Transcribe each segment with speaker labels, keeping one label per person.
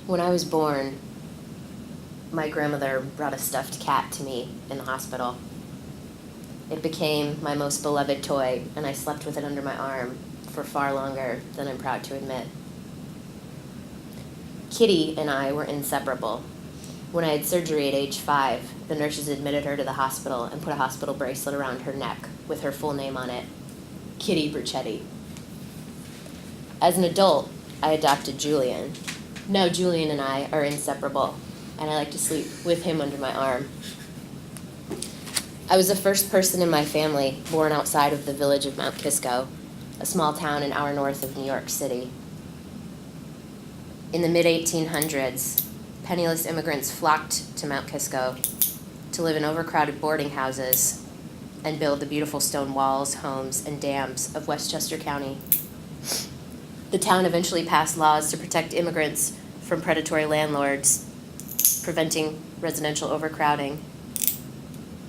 Speaker 1: When I was born, my grandmother brought a stuffed cat to me in the hospital. It became my most beloved toy, and I slept with it under my arm for far longer than I'm proud to admit. Kitty and I were inseparable. When I had surgery at age 5, the nurses admitted her to the hospital and put a hospital bracelet around her neck with her full name on it, Kitty Bruchetti. As an adult, I adopted Julian. Now Julian and I are inseparable, and I like to sleep with him under my arm. I was the first person in my family born outside of the village of Mount Kisco, a small town an hour north of New York City. In the mid-1800s, penniless immigrants flocked to Mount Kisco to live in overcrowded boarding houses and build the beautiful stone walls, homes, and dams of Westchester County. The town eventually passed laws to protect immigrants from predatory landlords, preventing residential overcrowding.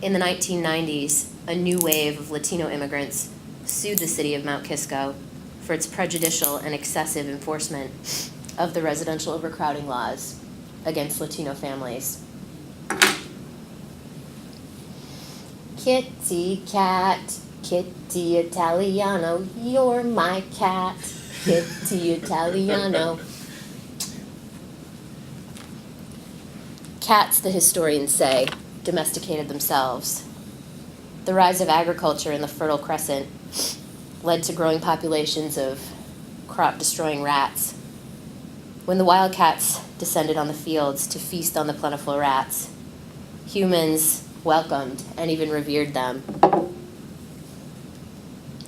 Speaker 1: In the 1990s, a new wave of Latino immigrants sued the city of Mount Kisco for its prejudicial and excessive enforcement of the residential overcrowding laws against Latino families. Kitty cat, Kitty Italiano, you're my cat, Kitty Italiano. Cats, the historians say, domesticated themselves. The rise of agriculture in the Fertile Crescent led to growing populations of crop-destroying rats. When the wildcats descended on the fields to feast on the plentiful rats, humans welcomed and even revered them.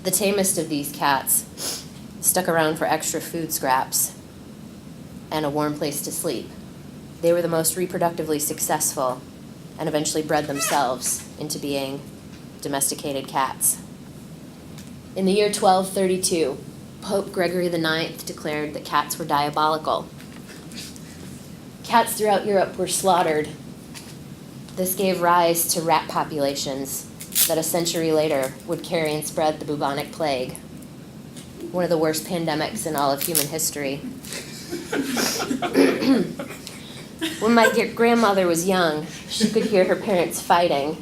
Speaker 1: The tamest of these cats stuck around for extra food scraps and a warm place to sleep. They were the most reproductively successful and eventually bred themselves into being domesticated cats. In the year 1232, Pope Gregory IX declared that cats were diabolical. Cats throughout Europe were slaughtered. This gave rise to rat populations that a century later would carry and spread the bubonic plague, one of the worst pandemics in all of human history. When my grandmother was young, she could hear her parents fighting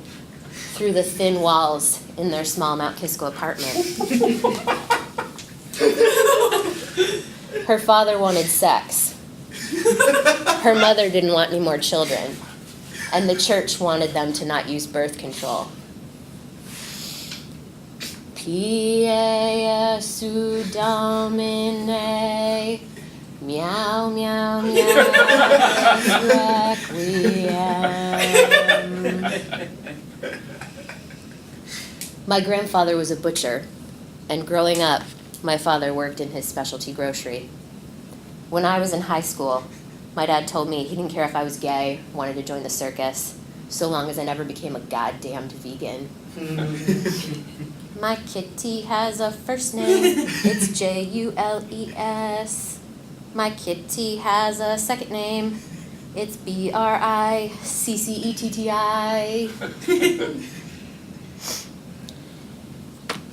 Speaker 1: through the thin walls in their small Mount Kisco apartment. Her father wanted sex. Her mother didn't want any more children. And the church wanted them to not use birth control. Piesu Domine, meow, meow, meow, requiem. My grandfather was a butcher, and growing up, my father worked in his specialty grocery. When I was in high school, my dad told me he didn't care if I was gay, wanted to join the circus, so long as I never became a goddamned vegan. My kitty has a first name, it's Jules. My kitty has a second name, it's Bricetti.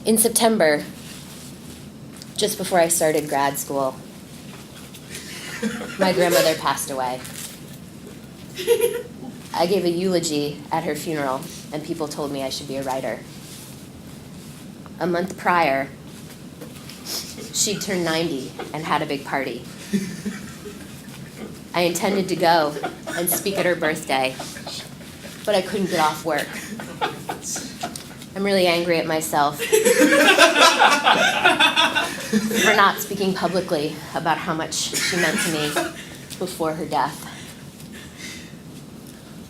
Speaker 1: In September, just before I started grad school, my grandmother passed away. I gave a eulogy at her funeral, and people told me I should be a writer. A month prior, she'd turned 90 and had a big party. I intended to go and speak at her birthday, but I couldn't get off work. I'm really angry at myself for not speaking publicly about how much she meant to me before her death.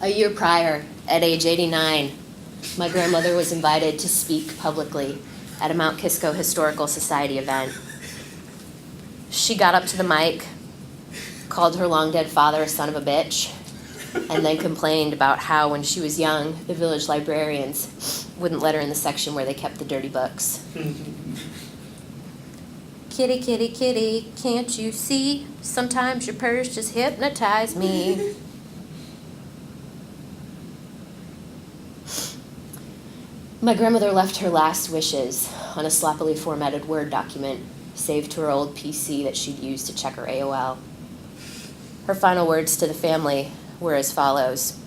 Speaker 1: A year prior, at age 89, my grandmother was invited to speak publicly at a Mount Kisco Historical Society event. She got up to the mic, called her long-dead father a son of a bitch, and then complained about how when she was young, the village librarians wouldn't let her in the section where they kept the dirty books. Kitty, kitty, kitty, can't you see? Sometimes your purrs just hypnotize me. My grandmother left her last wishes on a sloppily formatted Word document saved to her old PC that she'd used to check her AOL. Her final words to the family were as follows: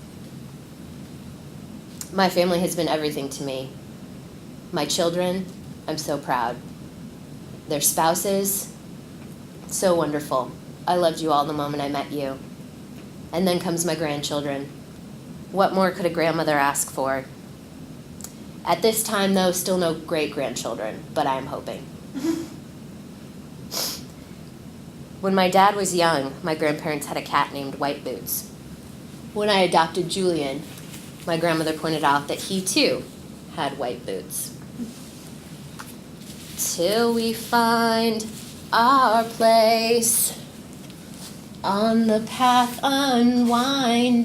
Speaker 1: "My family has been everything to me. My children, I'm so proud. Their spouses, so wonderful. I loved you all the moment I met you. And then comes my grandchildren. What more could a grandmother ask for? At this time, though, still no great-grandchildren, but I am hoping." When my dad was young, my grandparents had a cat named White Boots. When I adopted Julian, my grandmother pointed out that he, too, had white boots. Till we find our place on the path unwinding,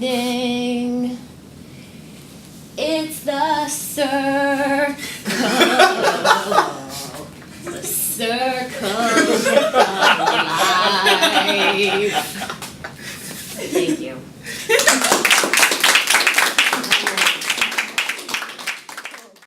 Speaker 1: it's the circle, the circle of life. Thank you.